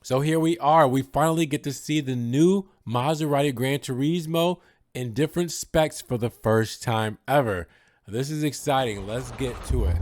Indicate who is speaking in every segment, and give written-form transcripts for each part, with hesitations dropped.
Speaker 1: So here we are. We finally get to see the new Maserati Granturismo in different specs for the first time ever. This is exciting. Let's get to it.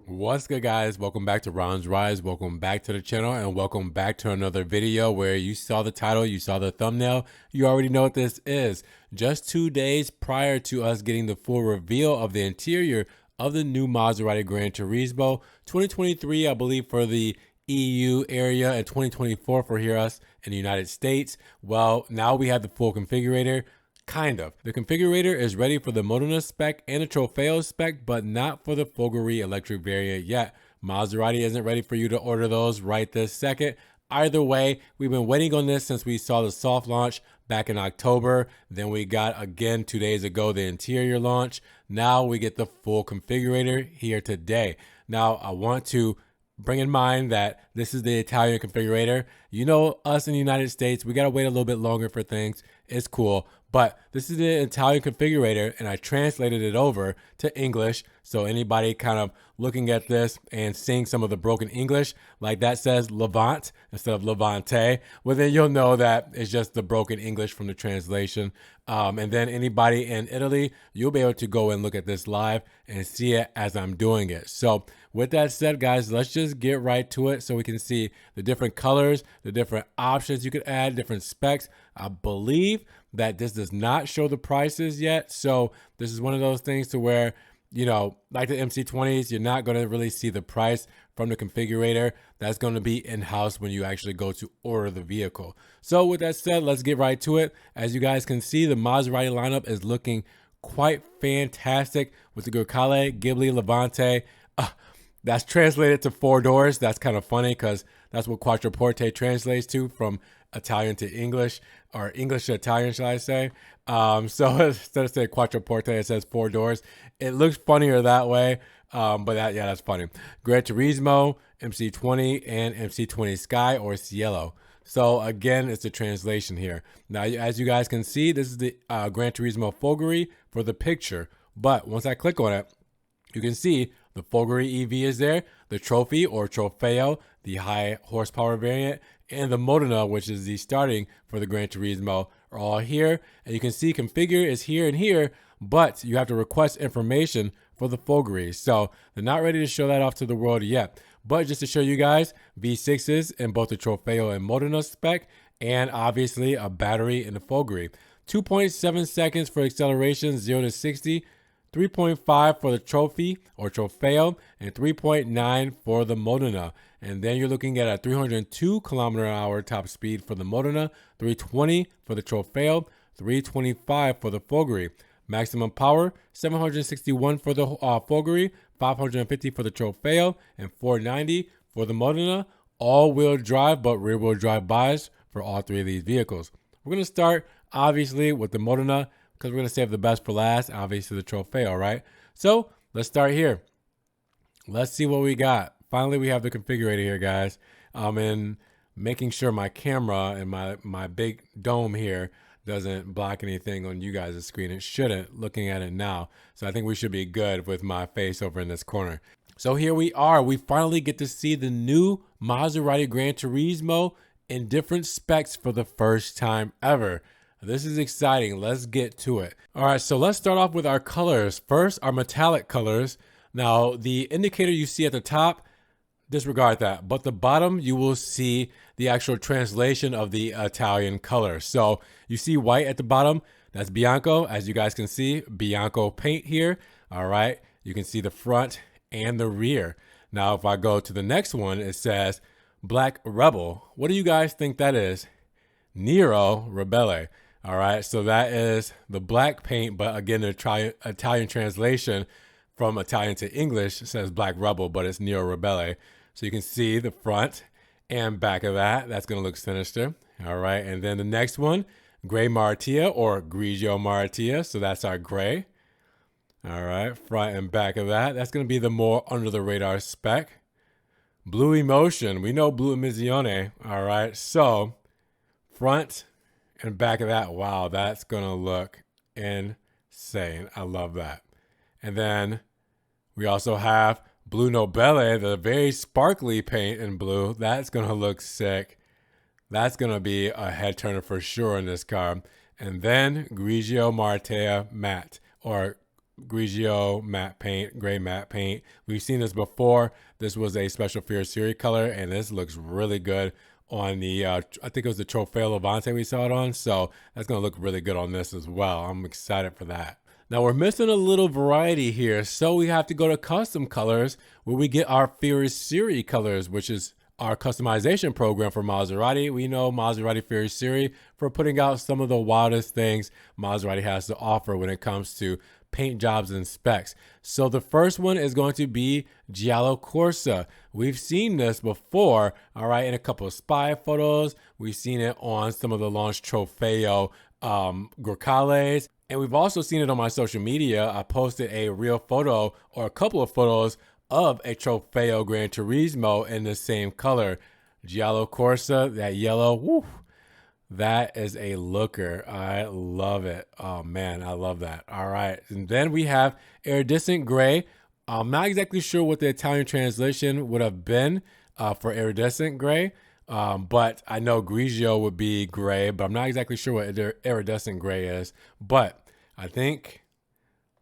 Speaker 1: What's good, guys? Welcome back to Ron's Rise. Welcome back to the channel, and welcome back to another video where you saw the title, you saw the thumbnail, you already know what this is. Just 2 days prior to us getting the full reveal of the interior of the new Maserati Granturismo 2023, I believe, for the EU area, and 2024 for us in the United States. Well, now we have the full configurator. Kind of. The configurator is ready for the Modena spec and the Trofeo spec, but not for the Folgore electric variant yet. Maserati isn't ready for you to order those right this second. Either way, we've been waiting on this since we saw the soft launch back in October. Then we got, again, 2 days ago, the interior launch. Now we get the full configurator here today. Now, I want to bring in mind that this is the Italian configurator. You know, us in the United States, we got to wait a little bit longer for things. It's cool. But this is the Italian configurator, and I translated it over to English. So anybody kind of looking at this and seeing some of the broken English, like that says Levant instead of Levante, well, then you'll know that it's just the broken English from the translation. And then anybody in Italy, you'll be able to go and look at this live and see it as I'm doing it. So with that said, guys, let's just get right to it so we can see the different colors, the different options you could add, different specs. I believe that this does not show the prices yet. So this is one of those things to where, you know, like the MC20s, you're not going to really see the price from the configurator. That's going to be in-house when you actually go to order the vehicle. So with that said, let's get right to it. As you guys can see, the Maserati lineup is looking quite fantastic with the Gurkale, Ghibli, Levante. That's translated to 4 doors. That's kind of funny because that's what Quattroporte translates to from Italian to English, or English to Italian, shall I say. So instead of saying Quattroporte, it says 4 doors. It looks funnier that way, but that's funny. Gran Turismo, MC20, and MC20 Sky or Cielo. So again, it's a translation here. Now, as you guys can see, this is the Gran Turismo Folgore for the picture. But once I click on it, you can see the Folgore EV is there, the Trophy or Trofeo, the high horsepower variant, and the Modena, which is the starting for the Gran Turismo, are all here. And you can see configure is here and here, but you have to request information for the Folgore. So they're not ready to show that off to the world yet. But just to show you guys, V6s in both the Trofeo and Modena spec, and obviously a battery in the Folgore. 2.7 seconds for acceleration, 0 to 60. 3.5 for the Trophy or Trofeo, and 3.9 for the Modena. And then you're looking at a 302 km/h top speed for the Modena, 320 for the Trofeo, 325 for the Folgore. Maximum power, 761 for the Folgore, 550 for the Trofeo, and 490 for the Modena. All-wheel drive, but rear-wheel drive bias for all 3 of these vehicles. We're going to start, obviously, with the Modena, because we're going to save the best for last, obviously the Trofeo, right? So let's start here. Let's see what we got. Finally, we have the configurator here, guys. And making sure my camera and my big dome here doesn't block anything on you guys' screen. It shouldn't, looking at it now. So I think we should be good with my face over in this corner. So here we are. We finally get to see the new Maserati Granturismo in different specs for the first time ever. This is exciting. Let's get to it. All right, so let's start off with our colors. First, our metallic colors. Now, the indicator you see at the top, disregard that. But the bottom, you will see the actual translation of the Italian color. So you see white at the bottom. That's Bianco. As you guys can see, Bianco paint here. All right, you can see the front and the rear. Now, if I go to the next one, it says Black Rebel. What do you guys think that is? Nero Rebelle. All right, so that is the black paint, but again, the Italian translation from Italian to English says Black Rebel, but it's Nero Rebelle. So you can see the front and back of that. That's going to look sinister. All right, and then the next one, Gray Marattia or Grigio Marattia. So that's our gray. All right, front and back of that. That's going to be the more under the radar spec. Blue Emotion. We know Blue Emissione. All right, so front and back of that. Wow, that's going to look insane. I love that. And then We also have Blue Nobile, the very sparkly paint in blue. That's going to look sick. That's going to be a head turner for sure in this car. And then Grigio Martea Matte, or Grigio matte paint, gray matte paint. We've seen this before. This was a special Fear Series color, and this looks really good on the, I think it was the Trofeo Levante we saw it on. So that's going to look really good on this as well. I'm excited for that. Now we're missing a little variety here, so we have to go to custom colors where we get our Fear Series colors, which is our customization program for Maserati. We know Maserati Fear Series for putting out some of the wildest things Maserati has to offer when it comes to paint jobs and specs. So the first one is going to be Giallo Corsa. We've seen this before, all right, in a couple of spy photos. We've seen it on some of the launch Trofeo Grecales. And we've also seen it on my social media. I posted a real photo or a couple of photos of a Trofeo Granturismo in the same color. Giallo Corsa, that yellow, woo, that is a looker. I love it. Oh man, I love that. All right. And then we have Iridescent Gray. I'm not exactly sure what the Italian translation would have been for Iridescent Gray. But I know Grigio would be gray, but I'm not exactly sure what iridescent gray is. But I think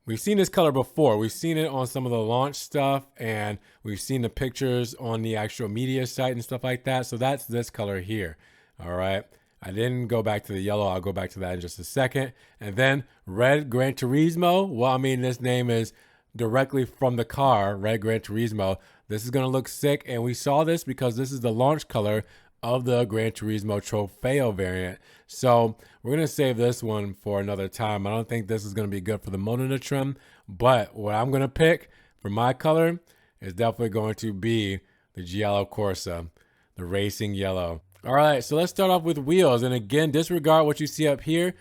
Speaker 1: we've seen this color before. We've seen it on some of the launch stuff, and we've seen the pictures on the actual media site and stuff like that. So that's this color here. All right. I didn't go back to the yellow. I'll go back to that in just a second. And then Red Granturismo. Well, I mean, this name is directly from the car, Red Granturismo. This is going to look sick, and we saw this because this is the launch color of the Granturismo Trofeo variant. So we're going to save this one for another time. I don't think this is going to be good for the Modena trim, but what I'm going to pick for my color is definitely going to be the Giallo Corsa, the racing yellow. All right, so let's start off with wheels. And again, disregard what you see up here.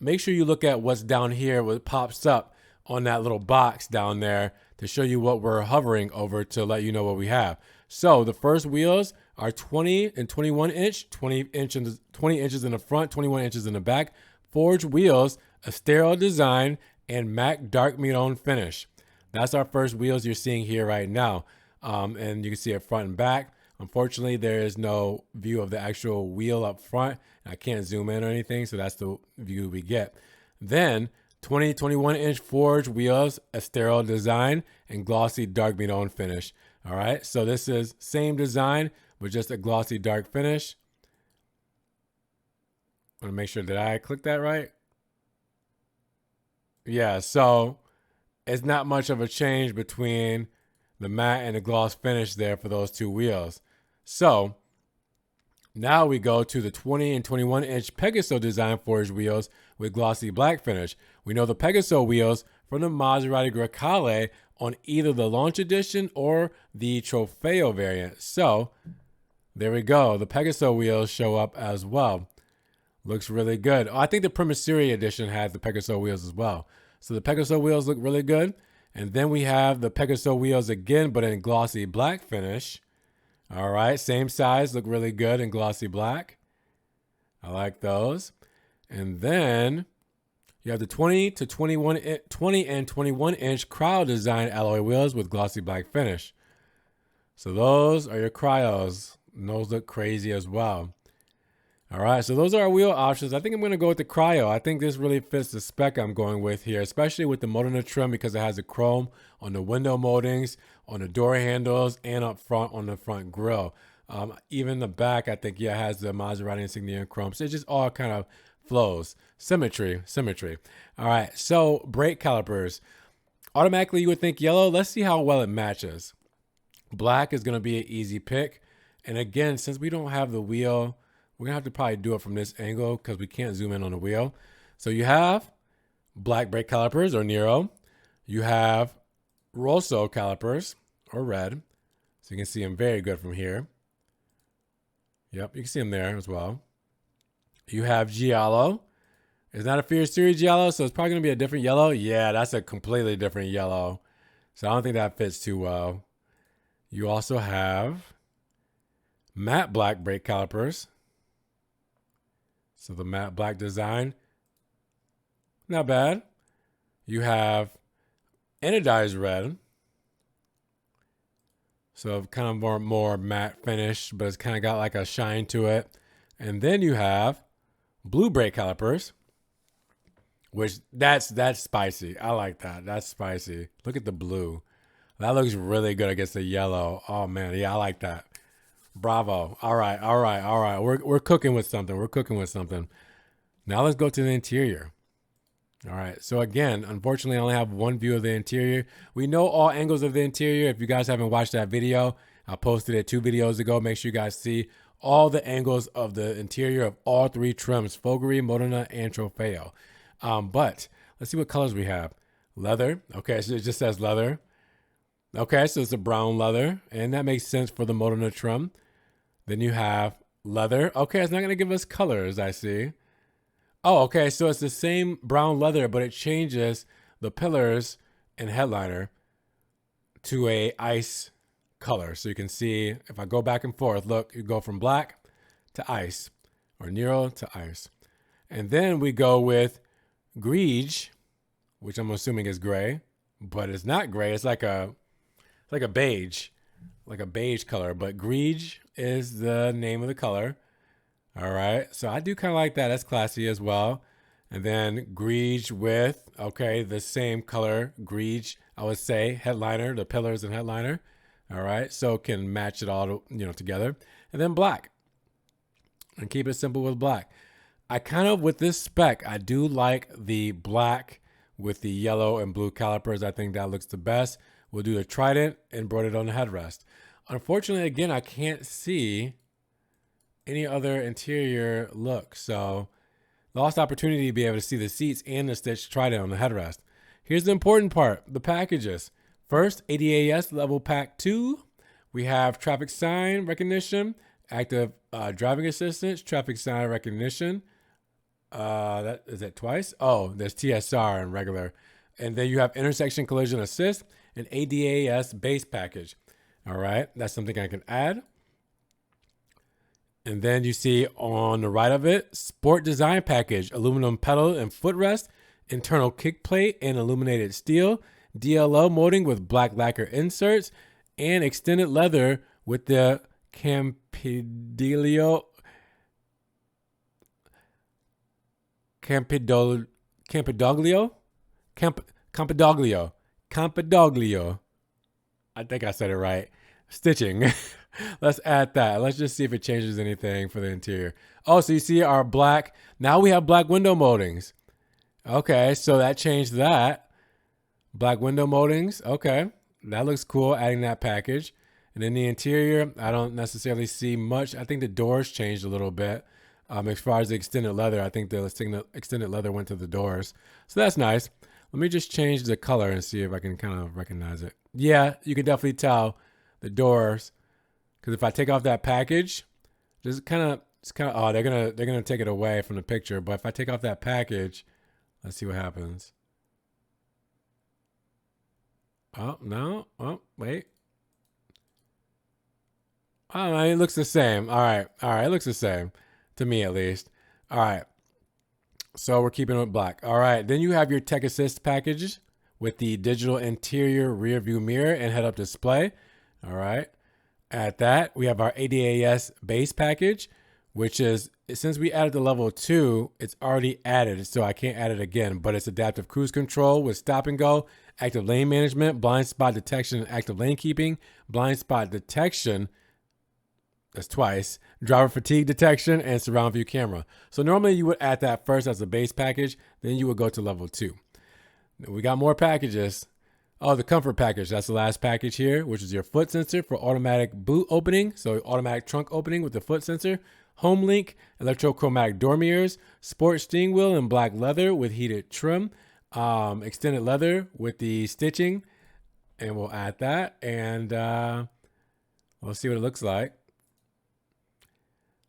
Speaker 1: Make sure you look at what's down here, what pops up on that little box down there to show you what we're hovering over to let you know what we have. So the first wheels are 20 and 21 inch, 20 inches in the front, 21 inches in the back, forged wheels, a sterile design, and matte dark meat finish. That's our first wheels you're seeing here right now. And you can see it front and back. Unfortunately, there is no view of the actual wheel up front. I can't zoom in or anything, so that's the view we get. Then 21 inch forged wheels, a sterile design, and glossy dark meat finish. All right, so this is same design with just a glossy dark finish. I want to make sure that I click that right. Yeah, so it's not much of a change between the matte and the gloss finish there for those two wheels. So now we go to the 20 and 21 inch Pegaso design forged wheels with glossy black finish. We know the Pegaso wheels from the Maserati Grecale on either the launch edition or the Trofeo variant. So there we go. The Pegaso wheels show up as well. Looks really good. Oh, I think the Primavera edition has the Pegaso wheels as well. So the Pegaso wheels look really good. And then we have the Pegaso wheels again, but in glossy black finish. All right, same size, look really good in glossy black. I like those. And then you have the 20 and 21 inch cryo design alloy wheels with glossy black finish. So those are your cryos. And those look crazy as well. All right, so those are our wheel options. I think I'm going to go with the cryo. I think this really fits the spec I'm going with here, especially with the Modena trim because it has the chrome on the window moldings, on the door handles, and up front on the front grille. Even the back, I think, yeah, has the Maserati insignia and chrome. So it just all kind of flows. Symmetry. All right, so brake calipers. Automatically, you would think yellow. Let's see how well it matches. Black is going to be an easy pick. And again, since we don't have the wheel, we're going to have to probably do it from this angle because we can't zoom in on the wheel. So you have black brake calipers or Nero. You have Rosso calipers or red. So you can see them very good from here. Yep, you can see them there as well. You have Giallo. It's not a Fear Series Giallo, so it's probably going to be a different yellow. Yeah, that's a completely different yellow. So I don't think that fits too well. You also have matte black brake calipers. So the matte black design, not bad. You have anodized red. So kind of more matte finish, but it's kind of got like a shine to it. And then you have blue brake calipers, which that's spicy. I like that. That's spicy. Look at the blue. That looks really good against the yellow. Oh man, yeah, I like that. Bravo. All right, all right, all right. We're cooking with something. We're cooking with something. Now let's go to the interior. All right. So again, unfortunately, I only have one view of the interior. We know all angles of the interior. If you guys haven't watched that video, I posted it 2 videos ago. Make sure you guys see all the angles of the interior of all 3 trims, Folgore, Modena, and Trofeo. But let's see what colors we have. Leather. Okay, so it just says leather. Okay, so it's a brown leather, and that makes sense for the Modena trim. Then you have leather. Okay, it's not going to give us colors, I see. Oh, okay, so it's the same brown leather, but it changes the pillars and headliner to a ice color. So you can see, if I go back and forth, look, you go from black to ice, or Nero to ice. And then we go with greige, which I'm assuming is gray, but it's not gray. It's like a beige, color, but greige is the name of the color. All right, so I do kind of like that. That's classy as well. And then greige with, okay, the same color, greige, I would say, headliner, the pillars and headliner. All right, so can match it all, together. And then black, and keep it simple with black. I kind of, with this spec, I do like the black with the yellow and blue calipers. I think that looks the best. We'll do the trident embroidered on the headrest. Unfortunately, again, I can't see any other interior look. So lost opportunity to be able to see the seats and the stitched trident on the headrest. Here's the important part, the packages. First, ADAS level pack 2. We have traffic sign recognition, active driving assistance, traffic sign recognition. That is it twice? Oh, there's TSR and regular. And then you have intersection collision assist and ADAS base package. All right, that's something I can add. And then you see on the right of it, sport design package, aluminum pedal and footrest, internal kick plate and illuminated steel, DLO molding with black lacquer inserts, and extended leather with the Campidoglio. I think I said it right. Stitching. Let's add that. Let's just see if it changes anything for the interior. Oh, so you see our black. Now we have black window moldings. Okay, so that changed that. Black window moldings. Okay, that looks cool, adding that package. And in the interior, I don't necessarily see much. I think the doors changed a little bit. As far as the extended leather, I think the extended leather went to the doors. So that's nice. Let me just change the color and see if I can kind of recognize it. Yeah, you can definitely tell the doors. Because if I take off that package, it's kind of, oh, they're gonna take it away from the picture. But if I take off that package, let's see what happens. Oh, no. Oh, wait. Oh, no, it looks the same. All right. It looks the same. To me, at least. All right. So we're keeping it black. All right. Then you have your Tech Assist package with the digital interior rear view mirror and head-up display. All right. At that, we have our ADAS base package, which is, since we added the level 2, it's already added, so I can't add it again, but it's adaptive cruise control with stop and go, active lane management, blind spot detection and active lane keeping, blind spot detection, that's twice, driver fatigue detection, and surround view camera. So normally you would add that first as a base package, then you would go to level 2. We got more packages. Oh, the comfort package. That's the last package here, which is your foot sensor for automatic boot opening. So automatic trunk opening with the foot sensor. Home link, electrochromatic door mirrors, sport steering wheel in black leather with heated trim, extended leather with the stitching, and we'll add that. And we'll see what it looks like.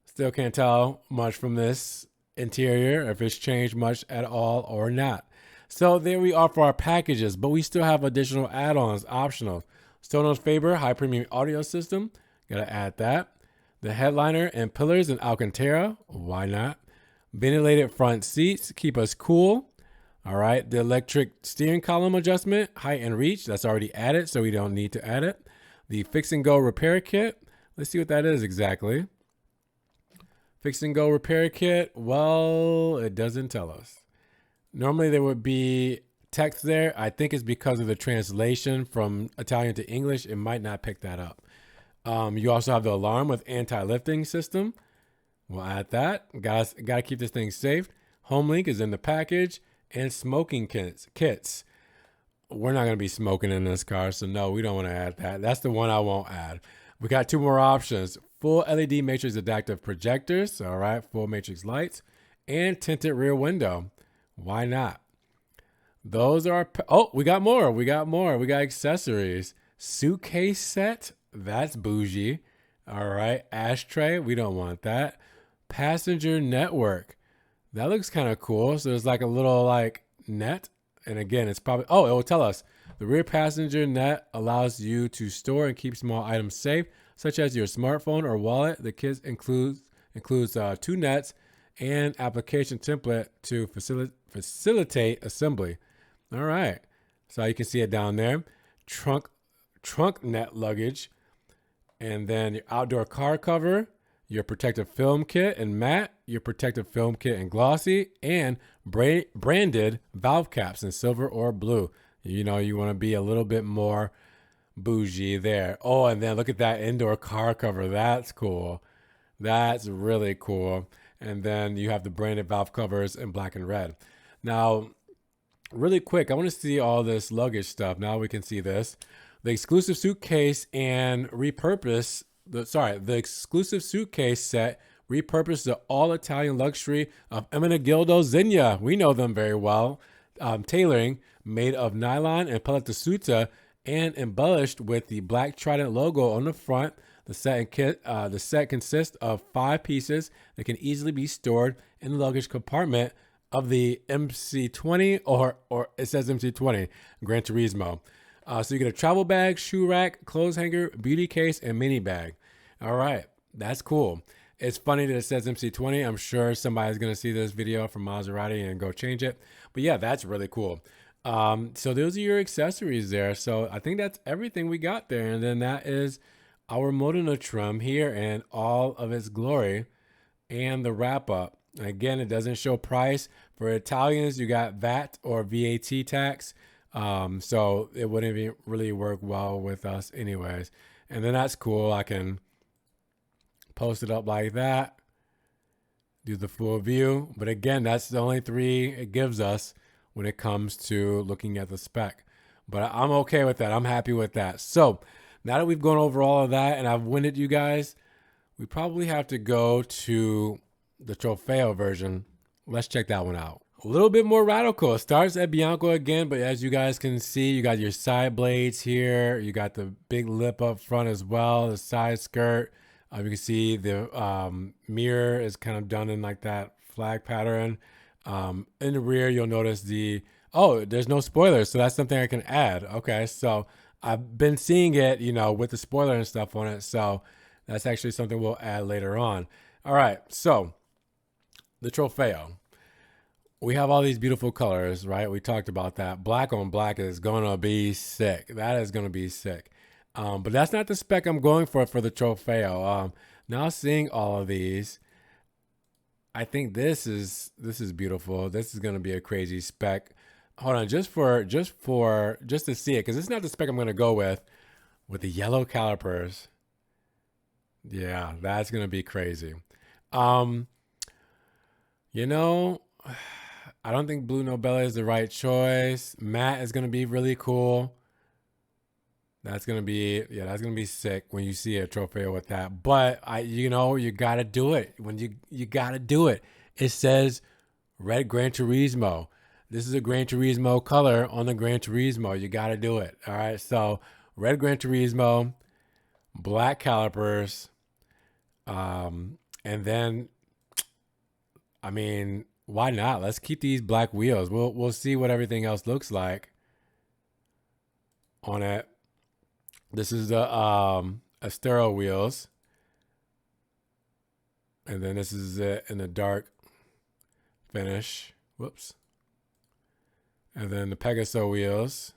Speaker 1: Still can't tell much from this interior, if it's changed much at all or not. So there we are for our packages, but we still have additional add-ons, optional. Sonos Faber high premium audio system, gotta add that. The headliner and pillars in Alcantara, why not? Ventilated front seats, keep us cool. All right, the electric steering column adjustment, height and reach, that's already added, so we don't need to add it. the fix and go repair kit. Let's see what that is exactly. Fix and go repair kit. Well, it doesn't tell us. Normally there would be text there. I think it's because of the translation from Italian to English. It might not pick that up. You also have the alarm with anti-lifting system. We'll add that. Guys, gotta keep this thing safe. Home link is in the package, and smoking kits. We're not gonna be smoking in this car, so no, we don't want to add that. That's the one I won't add. We got two more options: full LED matrix adaptive projectors. All right, full matrix lights, and tinted rear window. Why not? Those are. Oh, we got more. We got more. We got accessories. Suitcase set. That's bougie. All right, ashtray. We don't want that. Passenger network. That looks kind of cool. So there's like a little like net. And again, it's probably, oh, it will tell us. The rear passenger net allows you to store and keep small items safe, such as your smartphone or wallet. The kit includes two nets and application template to facilitate assembly. All right. So you can see it down there. Trunk net luggage. And then your outdoor car cover, your protective film kit and matte, your protective film kit and glossy, and branded valve caps in silver or blue. You know, you want to be a little bit more bougie there. Oh, and then look at that indoor car cover. That's cool. That's really cool. And then you have the branded valve covers in black and red. Now, really quick, I want to see all this luggage stuff. Now we can see this. The exclusive suitcase and repurpose the exclusive suitcase set repurposed the all-Italian luxury of Ermenegildo Zegna. We know them very well. Tailoring made of nylon and pellet tessuto and embellished with the black trident logo on the front. The set consists of 5 pieces that can easily be stored in the luggage compartment of the MC20 or it says MC20 Granturismo. So you get a travel bag, shoe rack, clothes hanger, beauty case, and mini bag. All right, that's cool. It's funny that it says MC20. I'm sure somebody's going to see this video from Maserati and go change it. But yeah, that's really cool. So those are your accessories there. So I think that's everything we got there. And then that is our Modena trim here in all of its glory and the wrap up. Again, it doesn't show price. For Italians, you got VAT or VAT tax. So it wouldn't even really work well with us anyways. And then that's cool. I can post it up like that, do the full view. But again, that's the only 3 it gives us when it comes to looking at the spec. But I'm okay with that. I'm happy with that. So now that we've gone over all of that and I've winded you guys, we probably have to go to the Trofeo version. Let's check that one out. A little bit more radical. It starts at Bianco again, but as you guys can see, you got your side blades here. You got the big lip up front as well, the side skirt. You can see the mirror is kind of done in like that flag pattern. In the rear, you'll notice there's no spoilers, so that's something I can add. Okay, so I've been seeing it, with the spoiler and stuff on it, so that's actually something we'll add later on. All right, so the Trofeo. We have all these beautiful colors, right? We talked about that. Black on black is going to be sick. That is going to be sick. But that's not the spec I'm going for the Trofeo. Now seeing all of these, I think this is beautiful. This is going to be a crazy spec. Hold on, just to see it, because it's not the spec I'm going to go with the yellow calipers. Yeah, that's going to be crazy. I don't think Blue Nobella is the right choice. Matte is going to be really cool. That's going to be sick when you see a Trofeo with that. But you got to do it. When you got to do it. It says red Granturismo. This is a Granturismo color on the Granturismo. You got to do it. All right. So red Granturismo, black calipers. And then, why not? Let's keep these black wheels. We'll see what everything else looks like on it. This is the Astero wheels. And then this is it in the dark finish. Whoops. And then the Pegaso wheels.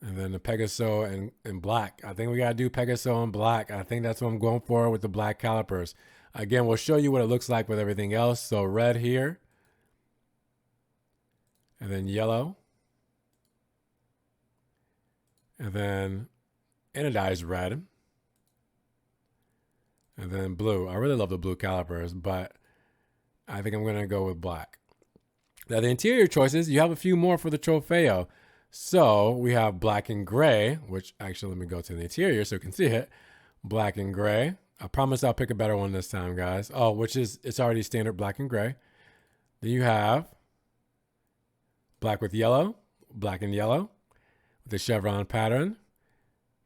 Speaker 1: And then the Pegaso in black. I think we got to do Pegaso in black. I think that's what I'm going for with the black calipers. Again, we'll show you what it looks like with everything else. So red here. And then yellow. And then anodized red. And then blue. I really love the blue calipers, but I think I'm going to go with black. Now the interior choices, you have a few more for the Trofeo. So we have black and gray, which actually, let me go to the interior so you can see it. Black and gray. I promise I'll pick a better one this time, guys. Oh, which is, it's already standard black and gray. Then you have black with yellow, black and yellow with the chevron pattern.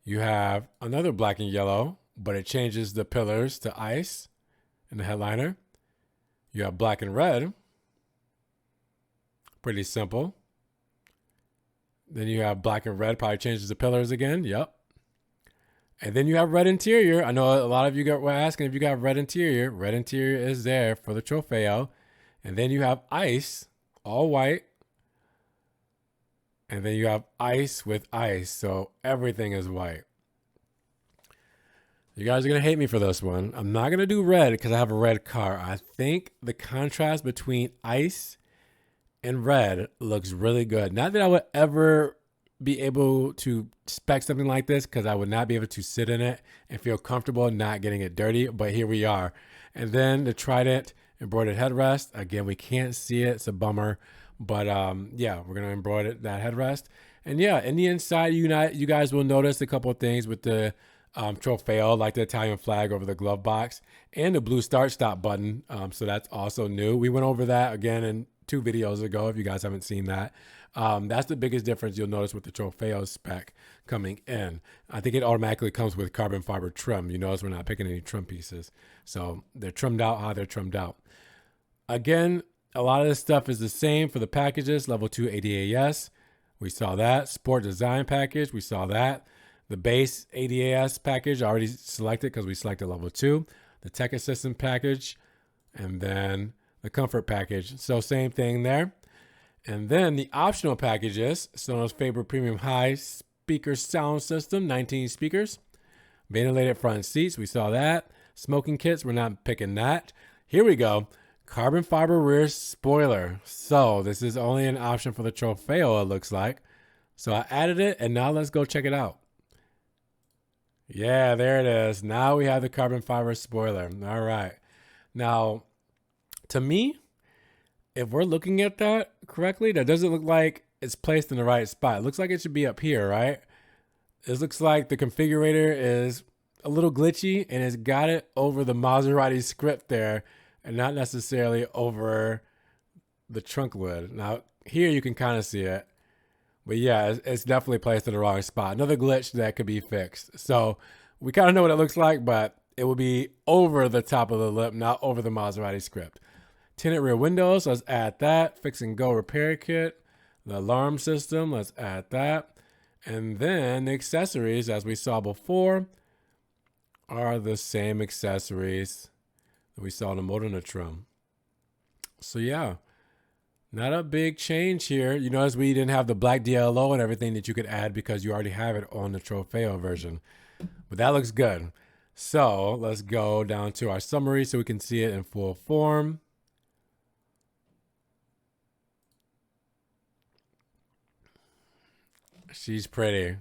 Speaker 1: You have another black and yellow, but it changes the pillars to ice in the headliner. You have black and red. Pretty simple. Then you have black and red, probably changes the pillars again. Yep. And then you have red interior. I know a lot of you were asking if you got red interior. Red interior is there for the Trofeo. And then you have ice, all white. And then you have ice with ice. So everything is white. You guys are going to hate me for this one. I'm not going to do red because I have a red car. I think the contrast between ice and red looks really good. Not that I would ever be able to spec something like this because I would not be able to sit in it and feel comfortable not getting it dirty, but here we are. And then the Trident embroidered headrest. Again, we can't see it. It's a bummer, but yeah, we're going to embroider that headrest. And yeah, in the inside, you guys will notice a couple of things with the Trofeo, like the Italian flag over the glove box and the blue start stop button. So that's also new. We went over that again in 2 videos ago, if you guys haven't seen that. That's the biggest difference you'll notice with the Trofeo spec coming in. I think it automatically comes with carbon fiber trim. You notice we're not picking any trim pieces. So they're trimmed out how they're trimmed out. Again, a lot of this stuff is the same for the packages. Level 2 ADAS, we saw that. Sport design package, we saw that. The base ADAS package already selected because we selected level 2. The tech assistant package, and then the comfort package. So same thing there. And then the optional packages, Sonos Faber Premium High Speaker Sound System, 19 speakers. Ventilated front seats, we saw that. Smoking kits, we're not picking that. Here we go. Carbon fiber rear spoiler. So this is only an option for the Trofeo, it looks like. So I added it, and now let's go check it out. Yeah, there it is. Now we have the carbon fiber spoiler. All right. Now, to me, if we're looking at that correctly, that doesn't look like it's placed in the right spot. It looks like it should be up here, right? It looks like the configurator is a little glitchy and it's got it over the Maserati script there and not necessarily over the trunk lid. Now, here you can kind of see it. But yeah, it's definitely placed in the wrong spot. Another glitch that could be fixed. So we kind of know what it looks like, but it will be over the top of the lip, not over the Maserati script. Tinted rear windows, let's add that. Fix and go repair kit. The alarm system, let's add that. And then the accessories, as we saw before, are the same accessories that we saw in the Modena trim. So yeah. Not a big change here. You notice we didn't have the black DLO and everything that you could add because you already have it on the Trofeo version. But that looks good. So let's go down to our summary so we can see it in full form. She's pretty.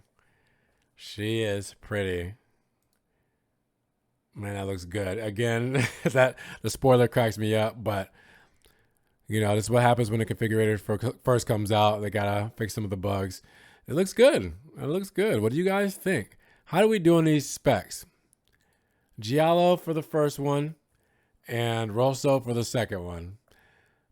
Speaker 1: She is pretty. Man, that looks good. Again, the spoiler cracks me up, but you know, this is what happens when the configurator first comes out. They gotta fix some of the bugs. It looks good. It looks good. What do you guys think? How do we do on these specs? Giallo for the first one and Rosso for the second one.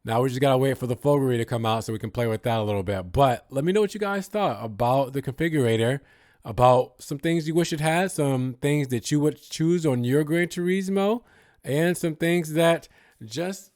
Speaker 1: Now we just gotta wait for the fogery to come out so we can play with that a little bit. But let me know what you guys thought about the configurator, about some things you wish it had, some things that you would choose on your Gran Turismo, and some things that just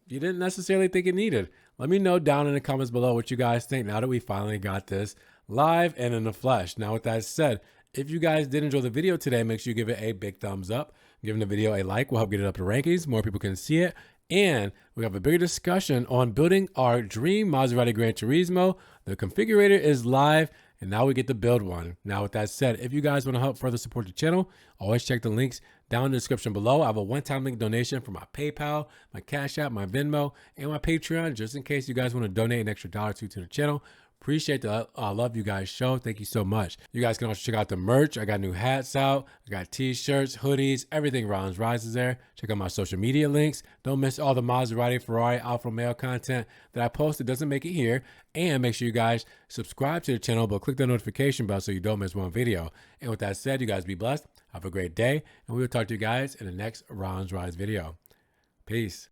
Speaker 1: you didn't necessarily think it needed. Let me know down in the comments below what you guys think now that we finally got this live and in the flesh. Now, with that said, if you guys did enjoy the video today, make sure you give it a big thumbs up. Giving the video a like will help get it up to rankings. More people can see it. And we have a bigger discussion on building our dream Maserati Gran Turismo. The configurator is live and now we get to build one. Now with that said, if you guys want to help further support the channel, always check the links down in the description below. I have a one-time link donation for my PayPal, my Cash App, my Venmo, and my Patreon, just in case you guys want to donate an extra $1 or $2 to the channel. Appreciate the love you guys show. Thank you so much. You guys can also check out the merch. I got new hats out. I got t-shirts, hoodies, everything Ron's Rise is there. Check out my social media links. Don't miss all the Maserati, Ferrari, Alfa Romeo content that I post. It doesn't make it here. And make sure you guys subscribe to the channel, but click the notification bell so you don't miss one video. And with that said, you guys be blessed. Have a great day. And we will talk to you guys in the next Ron's Rise video. Peace.